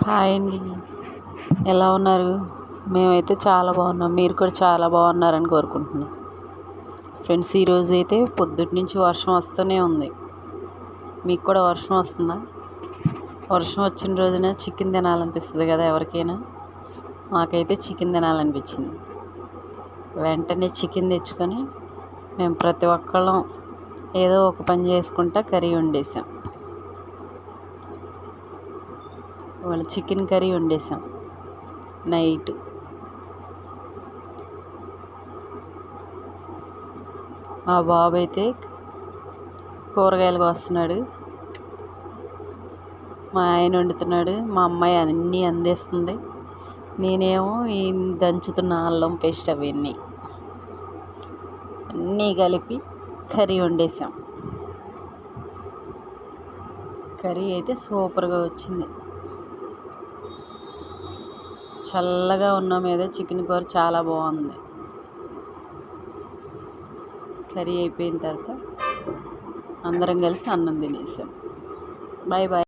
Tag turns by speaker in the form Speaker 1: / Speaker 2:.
Speaker 1: Hi అండి. ఎలా ఉన్నారు? మేమైతే చాలా బాగున్నాం. మీరు కూడా చాలా బాగున్నారని కోరుకుంటున్నాం. ఫ్రెండ్స్, ఈరోజు అయితే పొద్దుటి నుంచి వర్షం వస్తూనే ఉంది. మీకు కూడా వర్షం వస్తుందా? వర్షం వచ్చిన రోజున చికెన్ తినాలనిపిస్తుంది కదా ఎవరికైనా. మాకైతే చికెన్ తినాలనిపించింది. వెంటనే చికెన్ తెచ్చుకొని మేము ప్రతి ఒక్కళ్ళం ఏదో ఒక పని చేసుకుంటా కర్రీ వండేసాం. ఇవాళ చికెన్ కర్రీ వండేసాం నైట్. మా బాబు అయితే కూరగాయలు కోస్తున్నాడు, మా ఆయన వండుతున్నాడు, మా అమ్మాయి అన్నీ అందేస్తుంది, నేనేమో ఈ దంచుతున్న అల్లం పేస్ట్ అవన్నీ కలిపి కర్రీ వండేసాం. కర్రీ అయితే సూపర్గా వచ్చింది. చల్లగా ఉన్న మీద చికెన్ కూర చాలా బాగుంది. కర్రీ అయిపోయిన తర్వాత అందరం కలిసి అన్నం తినేసాం. Bye bye.